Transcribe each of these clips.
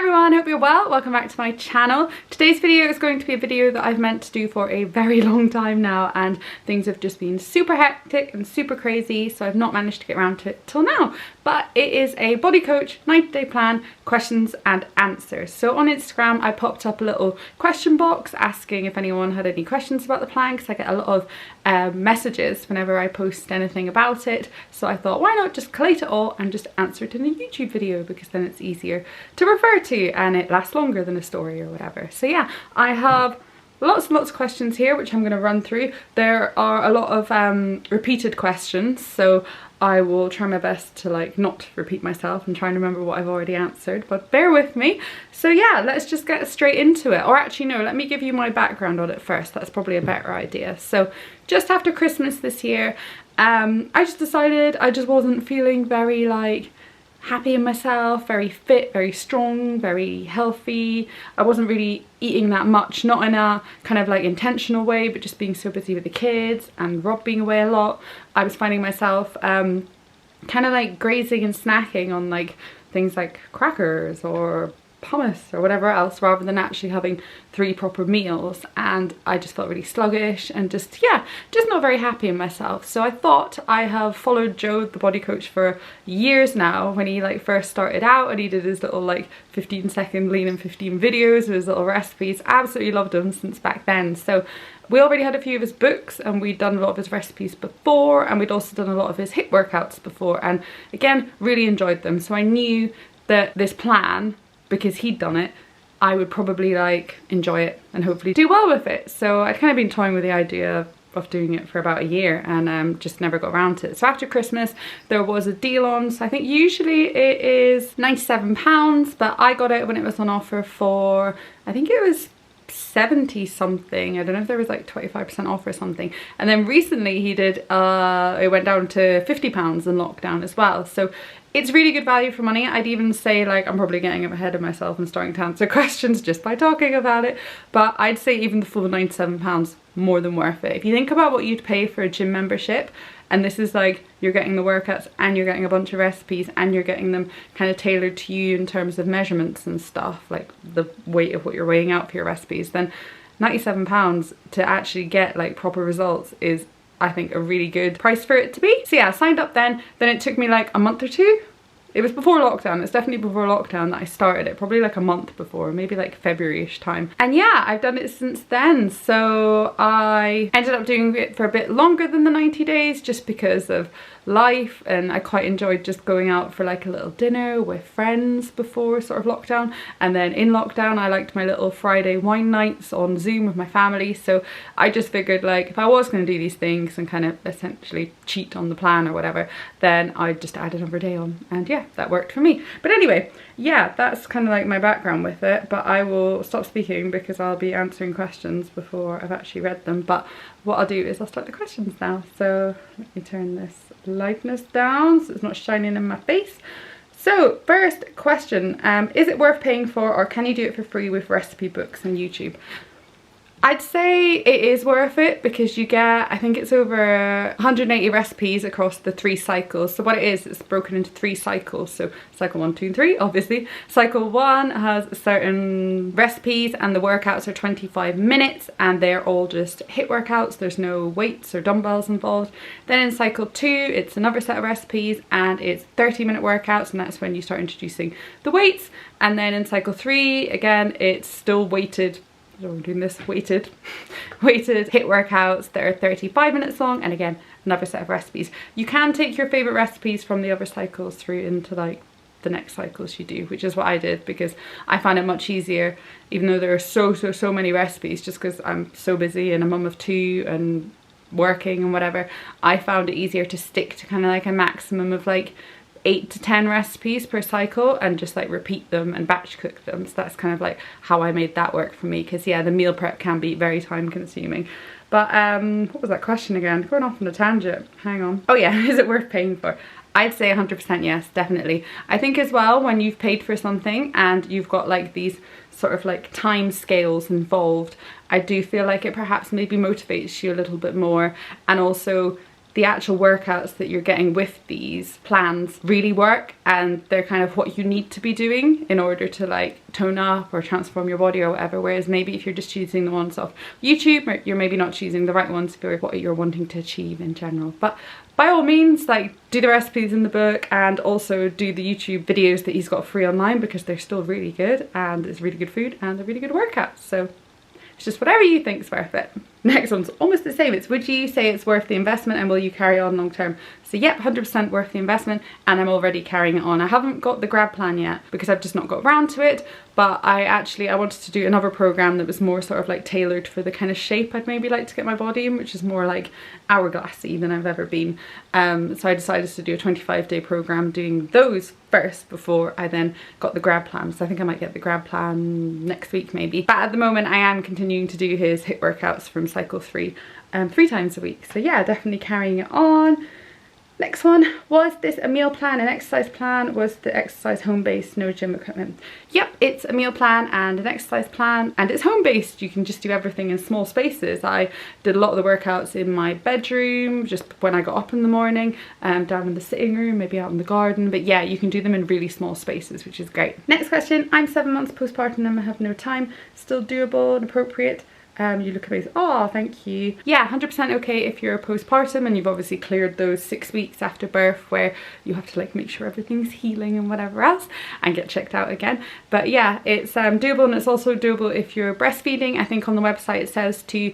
everyone, hope you're well. Welcome back to my channel. Today's video is going to be a video that I've meant to do for a very long time now, and things have just been super hectic and super crazy, so I've not managed to get around to it till now. But it is a body coach 90-day plan, questions and answers. So on Instagram I popped up a little question box asking if anyone had any questions about the plan, because I get a lot of messages whenever I post anything about it. So I thought, why not just collate it all and just answer it in a YouTube video, because then it's easier to refer to and it lasts longer than a story or whatever. So yeah, I have lots and lots of questions here which I'm going to run through. There are a lot of repeated questions, so I will try my best to like not repeat myself and try and remember what I've already answered, but bear with me. So yeah, let's just get straight into it. Or actually no, let me give you my background on it first. That's probably a better idea. So just after Christmas this year, I just decided I just wasn't feeling very like happy in myself, very fit, very strong, very healthy. I wasn't really eating that much, not in a kind of like intentional way, but just being so busy with the kids and Rob being away a lot. I was finding myself kind of like grazing and snacking on like things like crackers or hummus or whatever else, rather than actually having 3 proper meals, and I just felt really sluggish and just not very happy in myself. So I thought, I have followed Joe the body coach for years now, when he like first started out and he did his little like 15-second lean and 15 videos with his little recipes. Absolutely loved him since back then. So we already had a few of his books and we'd done a lot of his recipes before, and we'd also done a lot of his HIIT workouts before, and again really enjoyed them. So I knew that this plan, because he'd done it, I would probably like enjoy it and hopefully do well with it. So I'd kind of been toying with the idea of doing it for about a year and just never got around to it. So after Christmas there was a deal on, so I think usually it is £97, but I got it when it was on offer for, I think it was 70 something. I don't know if there was like 25% off or something. And then recently he did it went down to £50 in lockdown as well. So it's really good value for money. I'd even say like I'm probably getting ahead of myself and starting to answer questions just by talking about it, but I'd say even the full £97 more than worth it. If you think about what you'd pay for a gym membership, and this is like you're getting the workouts and you're getting a bunch of recipes and you're getting them kind of tailored to you in terms of measurements and stuff, like the weight of what you're weighing out for your recipes, then £97 to actually get like proper results is, I think, a really good price for it to be. So yeah, I signed up then it took me like a month or two. It was before lockdown, it's definitely before lockdown that I started it, probably like a month before, maybe like February-ish time. And yeah, I've done it since then. So I ended up doing it for a bit longer than the 90 days just because of life, and I quite enjoyed just going out for like a little dinner with friends before sort of lockdown. And then in lockdown I liked my little Friday wine nights on Zoom with my family. So I just figured like if I was going to do these things and kind of essentially cheat on the plan or whatever, then I'd just add another day on, and yeah, that worked for me. But anyway, yeah, that's kind of like my background with it, but I will stop speaking because I'll be answering questions before I've actually read them. But what I'll do is I'll start the questions now. So let me turn this lightness down so it's not shining in my face. So first question, is it worth paying for, or can you do it for free with recipe books and YouTube? I'd say it is worth it because you get, I think it's over 180 recipes across the 3 cycles. So what it is, it's broken into 3 cycles. So cycle 1, 2 and 3, obviously. Cycle 1 has certain recipes and the workouts are 25 minutes and they're all just HIIT workouts. There's no weights or dumbbells involved. Then in cycle 2, it's another set of recipes and it's 30-minute workouts, and that's when you start introducing the weights. And then in cycle 3, again, it's still weighted, I'm doing this, weighted HIIT workouts that are 35 minutes long, and again another set of recipes. You can take your favorite recipes from the other cycles through into like the next cycles you do, which is what I did because I find it much easier, even though there are so many recipes, just because I'm so busy and a mum of 2 and working and whatever. I found it easier to stick to kind of like a maximum of like 8 to 10 recipes per cycle and just like repeat them and batch cook them. So that's kind of like how I made that work for me, because yeah, the meal prep can be very time consuming. But what was that question again? Going off on a tangent, hang on. Oh yeah, is it worth paying for? I'd say 100% yes, definitely. I think as well, when you've paid for something and you've got like these sort of like time scales involved, I do feel like it perhaps maybe motivates you a little bit more, and also the actual workouts that you're getting with these plans really work, and they're kind of what you need to be doing in order to like tone up or transform your body or whatever. Whereas maybe if you're just choosing the ones off YouTube, or you're maybe not choosing the right ones for what you're wanting to achieve in general. But by all means, like, do the recipes in the book and also do the YouTube videos that he's got free online, because they're still really good and it's really good food and they're really good workouts. So it's just whatever you think's worth it. Next one's almost the same. It's, would you say it's worth the investment and will you carry on long term? So yep, 100% worth the investment, and I'm already carrying it on. I haven't got the grad plan yet because I've just not got around to it, but I wanted to do another program that was more sort of like tailored for the kind of shape I'd maybe like to get my body in, which is more like hourglassy than I've ever been. So I decided to do a 25-day program doing those first before I then got the grad plan. So I think I might get the grad plan next week maybe. But at the moment I am continuing to do his HIIT workouts from cycle 3 3 times a week. So yeah, definitely carrying it on. Next one, was this a meal plan, an exercise plan? Was the exercise home-based, no gym equipment? Yep, it's a meal plan and an exercise plan, and it's home-based. You can just do everything in small spaces. I did a lot of the workouts in my bedroom, just when I got up in the morning, down in the sitting room, maybe out in the garden. But yeah, you can do them in really small spaces, which is great. Next question, I'm 7 months postpartum and I have no time. Still doable and appropriate? You look amazing. Oh, thank you. Yeah, 100% okay if you're postpartum and you've obviously cleared those 6 weeks after birth where you have to like make sure everything's healing and whatever else and get checked out again. But yeah, it's doable, and it's also doable if you're breastfeeding. I think on the website it says to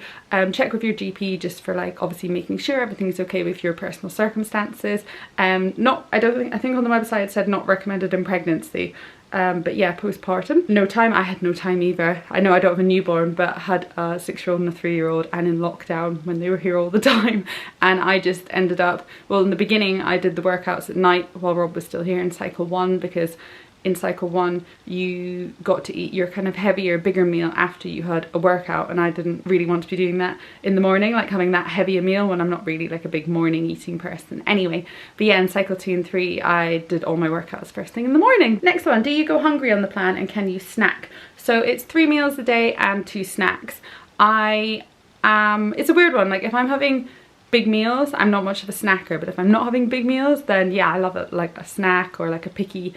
check with your GP just for like obviously making sure everything's okay with your personal circumstances. I think on the website it said not recommended in pregnancy. But yeah, postpartum, no time. I had no time either. I know I don't have a newborn, but I had a 6-year-old and a 3-year-old, and in lockdown when they were here all the time, and I just ended up, well, in the beginning I did the workouts at night while Rob was still here in cycle 1, because in cycle 1 you got to eat your kind of heavier, bigger meal after you had a workout, and I didn't really want to be doing that in the morning, like having that heavier meal when I'm not really like a big morning eating person anyway. But yeah, in cycle 2 and 3 I did all my workouts first thing in the morning. Next one, do you go hungry on the plan and can you snack? So it's 3 meals a day and 2 snacks. It's a weird one. Like if I'm having big meals, I'm not much of a snacker, but if I'm not having big meals, then yeah, I love it, like a snack or like a picky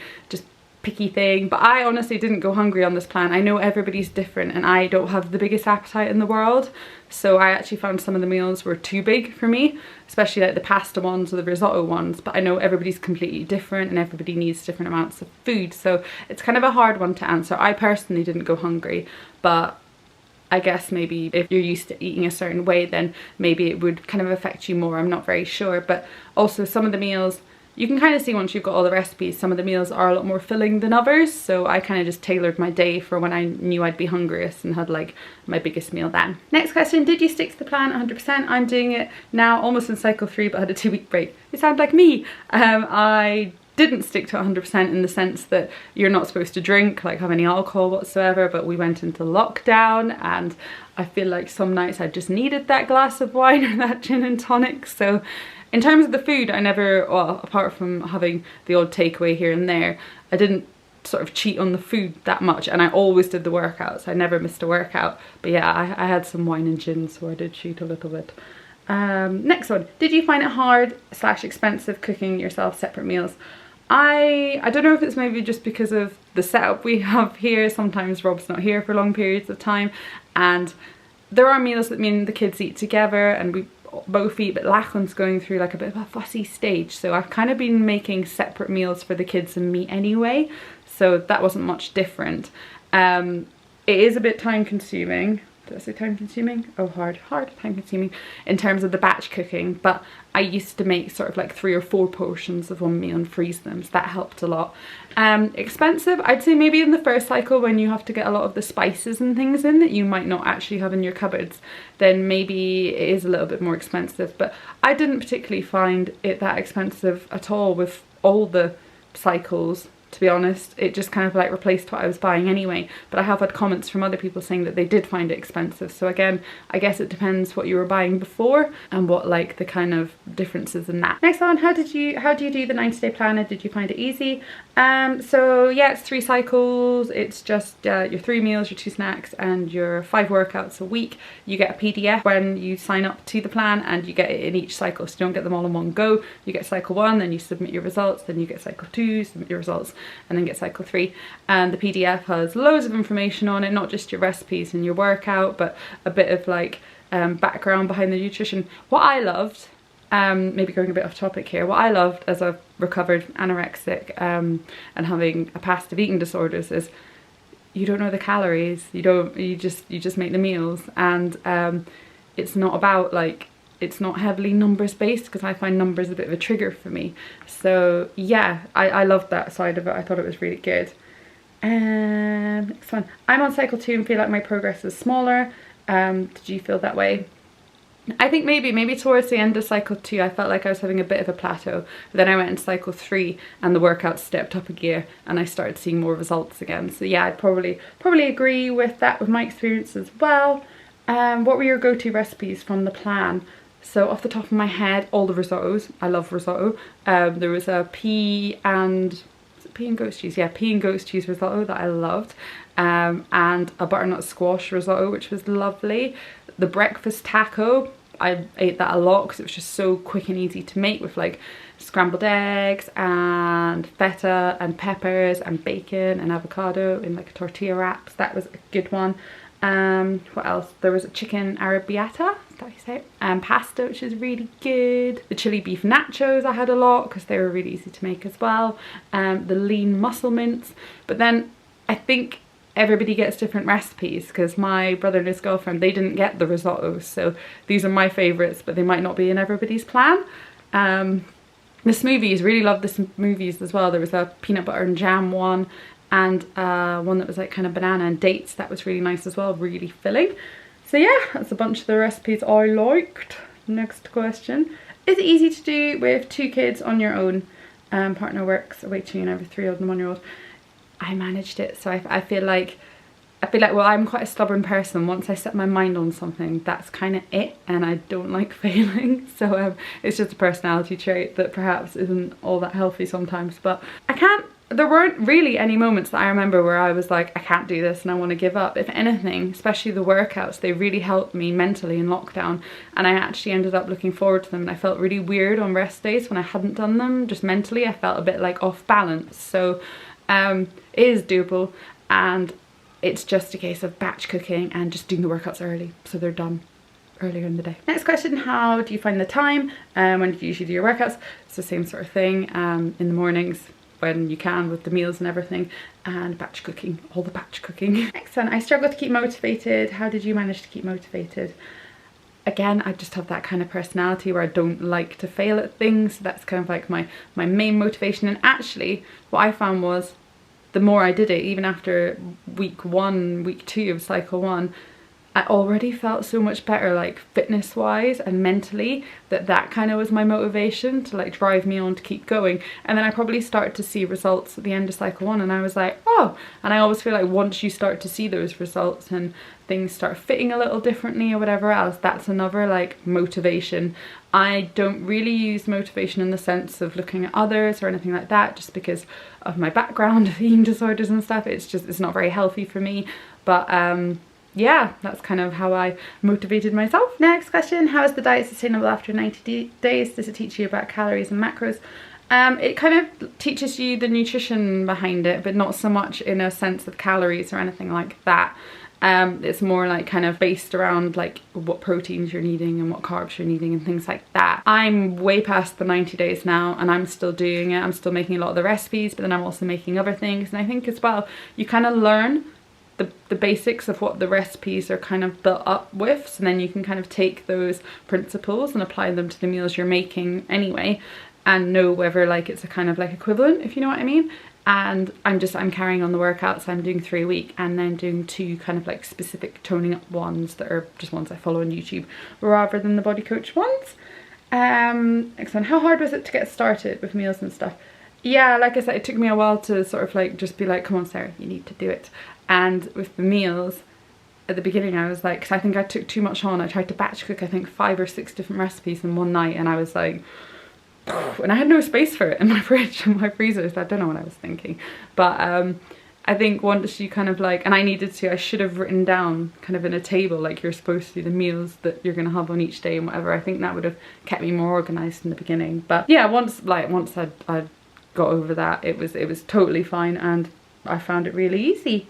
thing. But I honestly didn't go hungry on this plan. I know everybody's different and I don't have the biggest appetite in the world, so I actually found some of the meals were too big for me, especially like the pasta ones or the risotto ones. But I know everybody's completely different and everybody needs different amounts of food, so it's kind of a hard one to answer. I personally didn't go hungry, but I guess maybe if you're used to eating a certain way, then maybe it would kind of affect you more. I'm not very sure. But also some of the meals, you can kind of see once you've got all the recipes, some of the meals are a lot more filling than others. So I kind of just tailored my day for when I knew I'd be hungriest and had like my biggest meal then. Next question, did you stick to the plan 100%? I'm doing it now, almost in cycle 3, but I had a 2-week break. You sound like me. I didn't stick to 100% in the sense that you're not supposed to drink, like have any alcohol whatsoever, but we went into lockdown and I feel like some nights I just needed that glass of wine or that gin and tonic. So in terms of the food, I never, well, apart from having the odd takeaway here and there, I didn't sort of cheat on the food that much, and I always did the workouts. I never missed a workout. But yeah, I had some wine and gin, so I did cheat a little bit. Next one, did you find it hard / expensive cooking yourself separate meals? I don't know if it's maybe just because of the setup we have here. Sometimes Rob's not here for long periods of time, and there are meals that me and the kids eat together and we both eat, but Lachlan's going through like a bit of a fussy stage, so I've kind of been making separate meals for the kids and me anyway, so that wasn't much different. It is a bit time consuming. Did I say time consuming? Oh, hard time consuming in terms of the batch cooking, but I used to make sort of like 3 or 4 portions of one meal and freeze them, so that helped a lot. Expensive, I'd say maybe in the first cycle when you have to get a lot of the spices and things in that you might not actually have in your cupboards, then maybe it is a little bit more expensive. But I didn't particularly find it that expensive at all with all the cycles, to be honest. It just kind of like replaced what I was buying anyway, but I have had comments from other people saying that they did find it expensive. So again, I guess it depends what you were buying before and what like the kind of differences in that. Next one, how do you do the 90-day planner? Did you find it easy? So yeah, it's 3 cycles. It's just your 3 meals, your 2 snacks, and your 5 workouts a week. You get a PDF when you sign up to the plan, and you get it in each cycle, so you don't get them all in one go. You get cycle 1, then you submit your results, then you get cycle 2, submit your results, and then get cycle 3. And the PDF has loads of information on it, not just your recipes and your workout, but a bit of like background behind the nutrition. What I loved, maybe going a bit off topic here, what I loved as a recovered anorexic and having a past of eating disorders is you don't know the calories, you just make the meals, and it's not about like, it's not heavily numbers based, because I find numbers a bit of a trigger for me. So yeah, I loved that side of it. I thought it was really good. Next one, I'm on cycle 2 and feel like my progress is smaller. Did you feel that way? I think maybe towards the end of cycle 2 I felt like I was having a bit of a plateau, but then I went into cycle 3 and the workouts stepped up a gear and I started seeing more results again. So yeah, I'd probably agree with that, with my experience as well. What were your go-to recipes from the plan? So off the top of my head, all the risottos. I love risotto. There was a pea and goat's cheese? Yeah, pea and goat's cheese risotto that I loved. And a butternut squash risotto, which was lovely. The breakfast taco, I ate that a lot because it was just so quick and easy to make, with like scrambled eggs and feta and peppers and bacon and avocado in like a tortilla wraps. That was a good one. What else? There was a chicken arrabbiata, is that how you say it? Pasta, which is really good. The chili beef nachos I had a lot because they were really easy to make as well. The lean mussel mince. But then I think everybody gets different recipes, because my brother and his girlfriend, they didn't get the risottos, so these are my favourites, but they might not be in everybody's plan. The smoothies, really loved the smoothies as well. There was a peanut butter and jam one, and one that was like kind of banana and dates. That was really nice as well, really filling. So yeah, that's a bunch of the recipes I liked. Next question, is it easy to do with 2 kids on your own? Partner works away too, and I have a 3-year-old and a 1-year-old. I managed it, so I feel like, well, I'm quite a stubborn person. Once I set my mind on something, that's kind of it, and I don't like failing. So it's just a personality trait that perhaps isn't all that healthy sometimes. But there weren't really any moments that I remember where I was like, I can't do this and I want to give up. If anything, especially the workouts, they really helped me mentally in lockdown, and I actually ended up looking forward to them, and I felt really weird on rest days when I hadn't done them. Just mentally I felt a bit like off balance. So it is doable, and it's just a case of batch cooking and just doing the workouts early, so they're done earlier in the day. Next question, how do you find the time? When do you usually do your workouts? It's the same sort of thing, in the mornings when you can, with the meals and everything, and batch cooking, all the batch cooking. Next one, I struggle to keep motivated. How did you manage to keep motivated? Again, I just have that kind of personality where I don't like to fail at things. So that's kind of like my main motivation. And actually what I found was, the more I did it, even after week 1, week 2 of cycle 1, I already felt so much better, like fitness wise and mentally, that kind of was my motivation to like drive me on to keep going. And then I probably started to see results at the end of cycle 1, and I was like, oh. And I always feel like once you start to see those results and things start fitting a little differently or whatever else, that's another like motivation. I don't really use motivation in the sense of looking at others or anything like that, just because of my background of eating disorders and stuff. It's not very healthy for me. But yeah, that's kind of how I motivated myself. Next question, how is the diet sustainable after 90 days? Does it teach you about calories and macros? It kind of teaches you the nutrition behind it, but not so much in a sense of calories or anything like that. It's more like kind of based around like what proteins you're needing and what carbs you're needing and things like that. I'm way past the 90 days now, and I'm still doing it. I'm still making a lot of the recipes, but then I'm also making other things. And I think as well, you kind of learn the basics of what the recipes are kind of built up with, so then you can kind of take those principles and apply them to the meals you're making anyway, and know whether like it's a kind of like equivalent, if you know what I mean. And I'm carrying on the workouts. I'm doing 3 a week, and then doing 2 kind of like specific toning up ones that are just ones I follow on YouTube rather than the body coach ones. Next one, how hard was it to get started with meals and stuff? Yeah, like I said, it took me a while to sort of like just be like, come on Sarah, you need to do it. And with the meals, at the beginning I was like, because I think I took too much on. I tried to batch cook I think 5 or 6 different recipes in one night, and I was like, and I had no space for it in my fridge and my freezer, so I don't know what I was thinking. But I think once you kind of like, and I should have written down kind of in a table like you're supposed to, the meals that you're gonna have on each day and whatever. I think that would have kept me more organized in the beginning. But yeah, once I'd got over that, it was totally fine, and I found it really easy.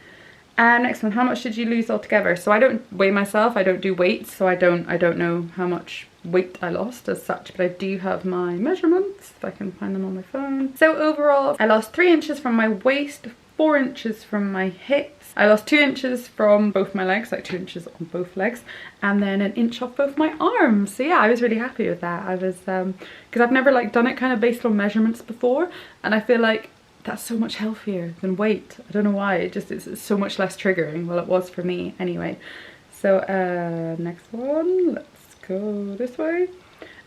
Next one, how much did you lose altogether? So I don't weigh myself, I don't do weights, so I don't know how much weight I lost as such, but I do have my measurements if I can find them on my phone. So overall I lost 3 inches from my waist, 4 inches from my hips. I lost 2 inches from both my legs, like 2 inches on both legs, and then 1 inch off both my arms. So yeah, I was really happy with that. I was, because I've never like done it kind of based on measurements before, and I feel like that's so much healthier than weight. I don't know why, it's so much less triggering. Well, it was for me anyway. So next one, let's go this way.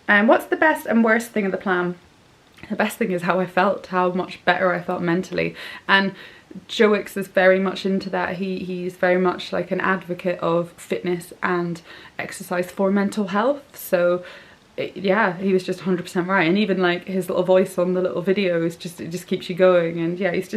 What's the best and worst thing of the plan? The best thing is how I felt, how much better I felt mentally. And Joe Wicks is very much into that. He's very much like an advocate of fitness and exercise for mental health. So yeah, he was just 100% right. And even like his little voice on the little videos, it just keeps you going. And yeah, he's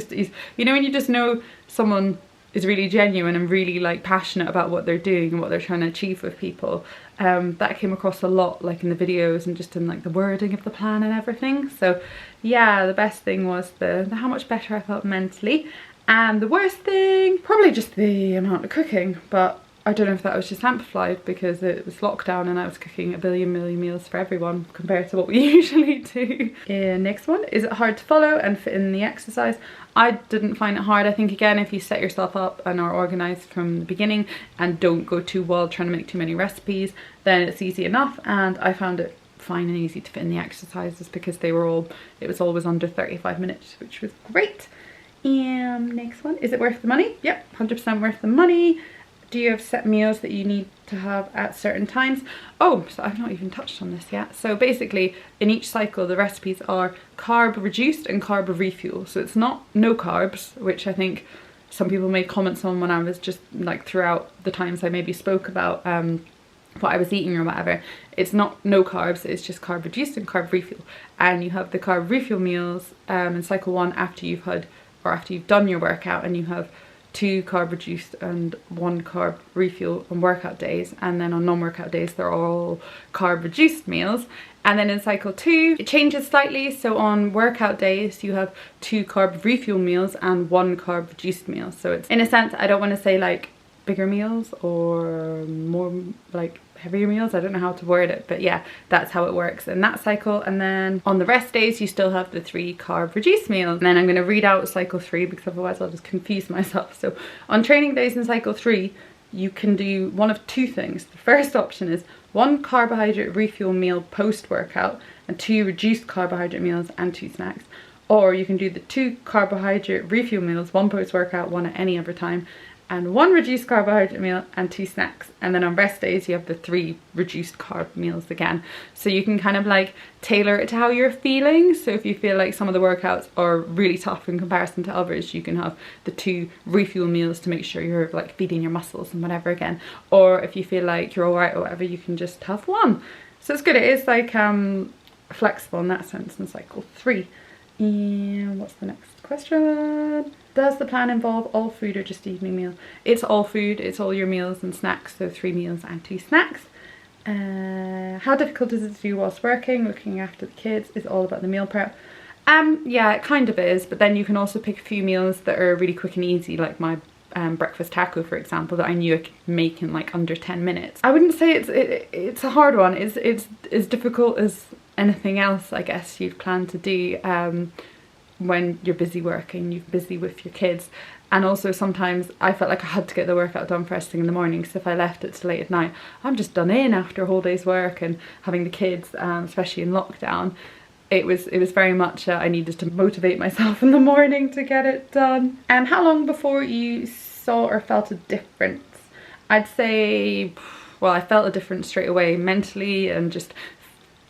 you know when you just know someone is really genuine and really like passionate about what they're doing and what they're trying to achieve with people. That came across a lot, like in the videos and just in like the wording of the plan and everything. So yeah, the best thing was the how much better I felt mentally. And the worst thing, probably just the amount of cooking, but I don't know if that was just amplified because it was lockdown and I was cooking a billion meals for everyone compared to what we usually do. Next one, is it hard to follow and fit in the exercise? I didn't find it hard. I think again, if you set yourself up and are organised from the beginning and don't go too wild trying to make too many recipes, then it's easy enough. And I found it fine and easy to fit in the exercises because it was always under 35 minutes, which was great. And next one, is it worth the money? Yep, 100% worth the money. Do you have set meals that you need to have at certain times? Oh, so I've not even touched on this yet. So basically in each cycle the recipes are carb reduced and carb refuel. So it's not no carbs, which I think some people made comments on when I was just like throughout the times I maybe spoke about what I was eating or whatever. It's not no carbs, it's just carb reduced and carb refuel. And you have the carb refuel meals in cycle 1 after you've done your workout, and you have 2 carb reduced and 1 carb refuel on workout days, and then on non-workout days they're all carb reduced meals. And then in cycle 2 it changes slightly, so on workout days you have 2 carb refuel meals and 1 carb reduced meal. So it's, in a sense, I don't want to say like bigger meals or more like heavier meals, I don't know how to word it, but yeah, that's how it works in that cycle. And then on the rest days you still have the 3 carb reduced meals. And then I'm going to read out cycle 3 because otherwise I'll just confuse myself. So on training days in cycle 3 you can do one of 2 things. The first option is 1 carbohydrate refuel meal post workout and 2 reduced carbohydrate meals and 2 snacks. Or you can do the 2 carbohydrate refuel meals, 1 post workout, 1 at any other time, and 1 reduced carbohydrate meal and 2 snacks. And then on rest days you have the 3 reduced carb meals again. So you can kind of like tailor it to how you're feeling. So if you feel like some of the workouts are really tough in comparison to others, you can have the 2 refuel meals to make sure you're like feeding your muscles and whatever again. Or if you feel like you're alright or whatever, you can just have 1. So it's good. It is like flexible in that sense in cycle 3. And what's the next question? Does the plan involve all food or just evening meal? It's all food, it's all your meals and snacks, so 3 meals and 2 snacks. How difficult is it to do whilst working? Looking after the kids is all about the meal prep. Yeah, it kind of is, but then you can also pick a few meals that are really quick and easy, like my breakfast taco, for example, that I knew I could make in like under 10 minutes. I wouldn't say it's a hard one. It's as difficult as anything else, I guess, you'd plan to do when you're busy working, you're busy with your kids. And also sometimes I felt like I had to get the workout done first thing in the morning, so if I left it till late at night, I'm just done in after a whole day's work. And having the kids, especially in lockdown, it was very much I needed to motivate myself in the morning to get it done. And how long before you saw or felt a difference? I'd say, well, I felt a difference straight away mentally and just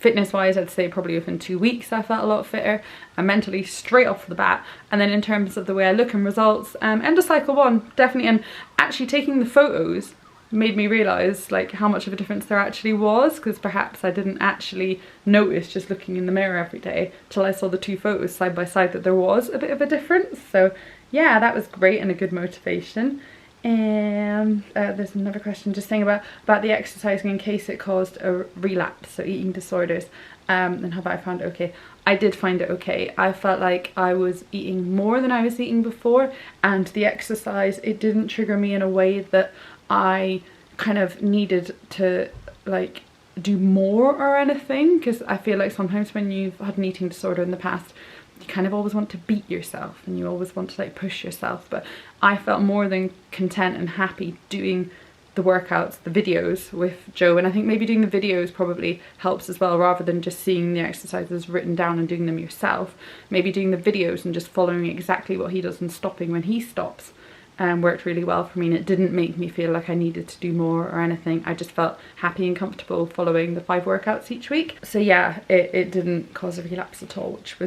Fitness wise, I'd say probably within 2 weeks I felt a lot fitter, and mentally straight off the bat. And then in terms of the way I look and results, end of cycle 1 definitely, and actually taking the photos made me realise like how much of a difference there actually was, because perhaps I didn't actually notice just looking in the mirror every day till I saw the 2 photos side by side that there was a bit of a difference. So yeah, that was great and a good motivation. And there's another question just saying about the exercising in case it caused a relapse, so eating disorders, and have I found it okay? I did find it okay. I felt like I was eating more than I was eating before, and the exercise, it didn't trigger me in a way that I kind of needed to like do more or anything, because I feel like sometimes when you've had an eating disorder in the past, you kind of always want to beat yourself and you always want to like push yourself. But I felt more than content and happy doing the workouts, the videos with Joe, and I think maybe doing the videos probably helps as well, rather than just seeing the exercises written down and doing them yourself. Maybe doing the videos and just following exactly what he does and stopping when he stops worked really well for me, and it didn't make me feel like I needed to do more or anything. I just felt happy and comfortable following the 5 workouts each week. So yeah, it didn't cause a relapse at all, which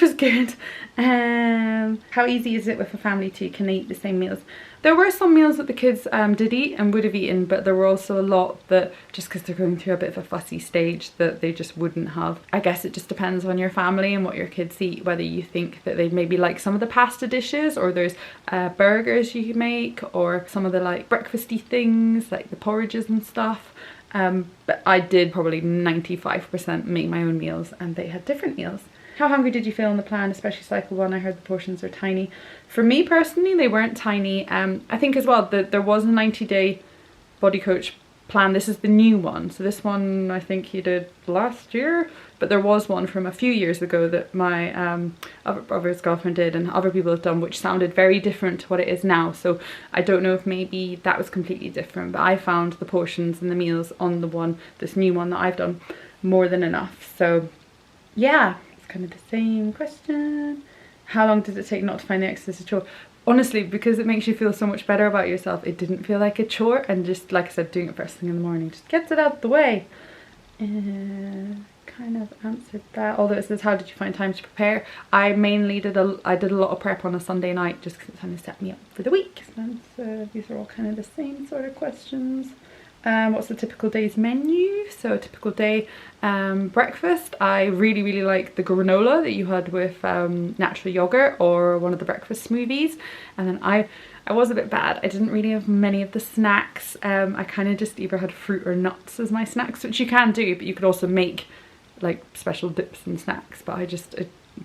was good. How easy is it with a family to can eat the same meals? There were some meals that the kids did eat and would have eaten, but there were also a lot that, just because they're going through a bit of a fussy stage, that they just wouldn't have. I guess it just depends on your family and what your kids eat, whether you think that they maybe like some of the pasta dishes, or there's burgers you can make, or some of the like breakfasty things like the porridges and stuff. But I did probably 95% make my own meals, and they had different meals. How hungry did you feel on the plan, especially cycle 1? I heard the portions are tiny. For me personally, they weren't tiny. I think as well that there was a 90-day body coach plan. This is the new one. So this one I think he did last year, but there was one from a few years ago that my other brother's girlfriend did and other people have done, which sounded very different to what it is now. So I don't know if maybe that was completely different, but I found the portions and the meals on the one, this new one that I've done, more than enough. So yeah. Kind of the same question. How long did it take not to find the exercise a chore? Honestly, because it makes you feel so much better about yourself, it didn't feel like a chore, and just like I said, doing it first thing in the morning just gets it out of the way. Kind of answered that. Although it says, how did you find time to prepare? I mainly did a lot of prep on a Sunday night, just because it kind of set me up for the week. So these are all kind of the same sort of questions. What's the typical day's menu? So a typical day, breakfast, I really like the granola that you had with natural yogurt or one of the breakfast smoothies. And then I was a bit bad. I didn't really have many of the snacks. I kind of just either had fruit or nuts as my snacks, which you can do, but you could also make like special dips and snacks. But I just,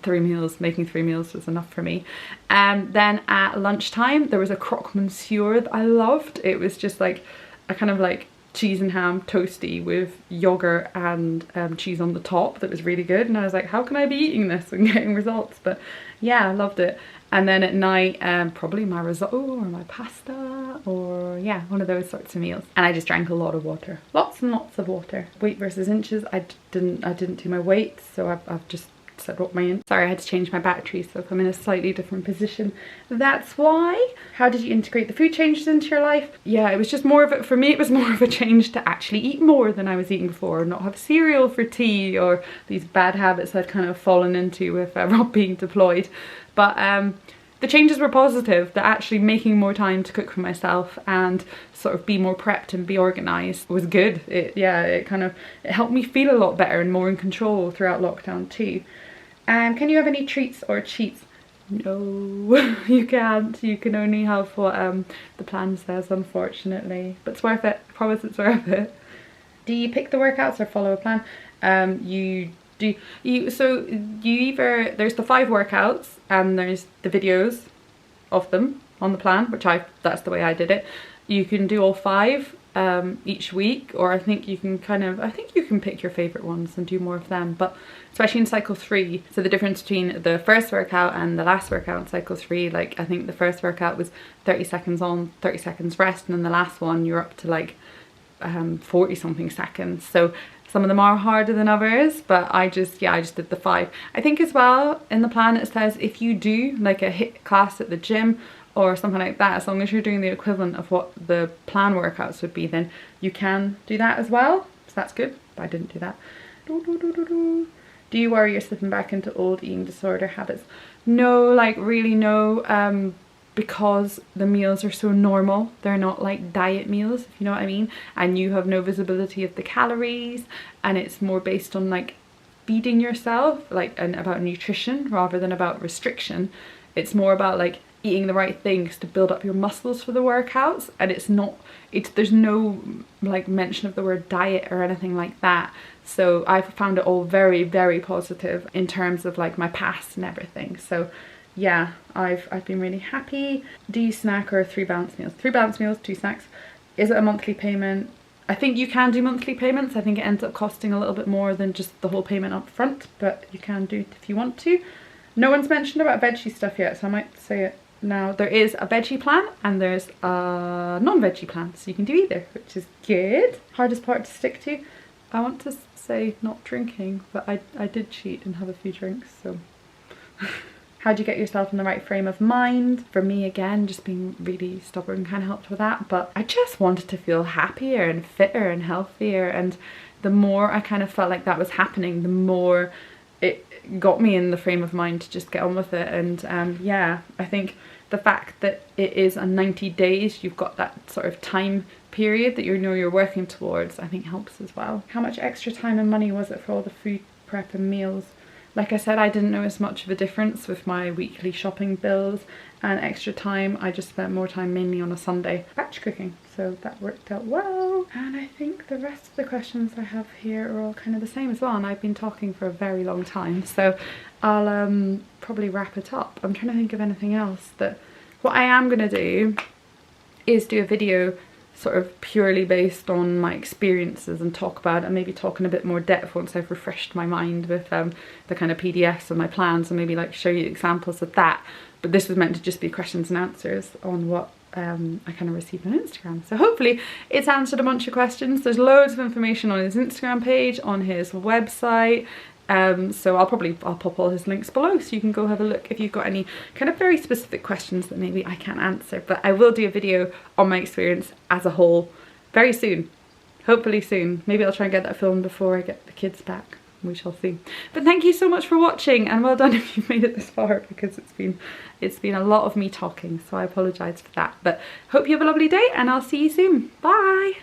3 meals, making 3 meals was enough for me. Then at lunchtime, there was a croque monsieur that I loved. It was just like a kind of like cheese and ham toasty with yogurt and cheese on the top that was really good, and I was like, how can I be eating this and getting results? But yeah, I loved it. And then at night, probably my risotto or my pasta, or yeah, one of those sorts of meals. And I just drank a lot of water, lots and lots of water. Weight versus inches, I didn't do my weight, so I've just said what my sorry, I had to change my battery, so I'm in a slightly different position. That's why. How did you integrate the food changes into your life? Yeah, it was just more of it for me. It was more of a change to actually eat more than I was eating before, not have cereal for tea, or these bad habits I'd kind of fallen into with Rob being deployed. But the changes were positive. That actually making more time to cook for myself and sort of be more prepped and be organised was good. It helped me feel a lot better and more in control throughout lockdown too. Can you have any treats or cheats? No, you can't. You can only have what the plan says, unfortunately. But it's worth it. I promise it's worth it. Do you pick the workouts or follow a plan? There's the 5 workouts and there's the videos of them on the plan, which that's the way I did it. You can do all 5 each week, or I think you can pick your favorite ones and do more of them. But especially in cycle 3, so the difference between the first workout and the last workout in cycle 3, like I think the first workout was 30 seconds on, 30 seconds rest, and then the last one you're up to like 40 something seconds. So some of them are harder than others, but I just did the 5. I think as well in the plan it says if you do like a HIIT class at the gym or something like that, as long as you're doing the equivalent of what the plan workouts would be, then you can do that as well. So that's good, but I didn't do that. Do you worry you're slipping back into old eating disorder habits? No, like really no, because the meals are so normal. They're not like diet meals, if you know what I mean, and you have no visibility of the calories, and it's more based on like feeding yourself, like, and about nutrition rather than about restriction. It's more about like eating the right things to build up your muscles for the workouts, and there's no like mention of the word diet or anything like that. So I've found it all very, very positive in terms of like my past and everything. So yeah, I've been really happy. Do you snack or 3 balanced meals? 3 balanced meals, 2 snacks. Is it a monthly payment? I think you can do monthly payments. I think it ends up costing a little bit more than just the whole payment up front, but you can do it if you want to. No one's mentioned about veggie stuff yet, so I might say it now. There is a veggie plan and there's a non-veggie plan, so you can do either, which is good. Hardest part to stick to? I want to say not drinking, but I did cheat and have a few drinks, so. How do you get yourself in the right frame of mind? For me, again, just being really stubborn kind of helped with that, but I just wanted to feel happier and fitter and healthier, and the more I kind of felt like that was happening, the more it got me in the frame of mind to just get on with it. And yeah, I think the fact that it is a 90 days, you've got that sort of time period that you know you're working towards, I think helps as well. How much extra time and money was it for all the food prep and meals? Like I said, I didn't notice much of a difference with my weekly shopping bills and extra time. I just spent more time mainly on a Sunday batch cooking, so that worked out well. And I think the rest of the questions I have here are all kind of the same as well, and I've been talking for a very long time, so I'll probably wrap it up. I'm trying to think of anything else. What I am going to do is do a video sort of purely based on my experiences and talk about it, and maybe talk in a bit more depth once I've refreshed my mind with the kind of PDFs of my plans, and maybe like show you examples of that. But this was meant to just be questions and answers on what I kind of received on Instagram. So hopefully it's answered a bunch of questions. There's loads of information on his Instagram page, on his website. So I'll pop all his links below so you can go have a look if you've got any kind of very specific questions that maybe I can't answer. But I will do a video on my experience as a whole very soon, hopefully soon. Maybe I'll try and get that filmed before I get the kids back. We shall see. But thank you so much for watching, and well done if you've made it this far, because it's been a lot of me talking, so I apologise for that. But hope you have a lovely day, and I'll see you soon. Bye.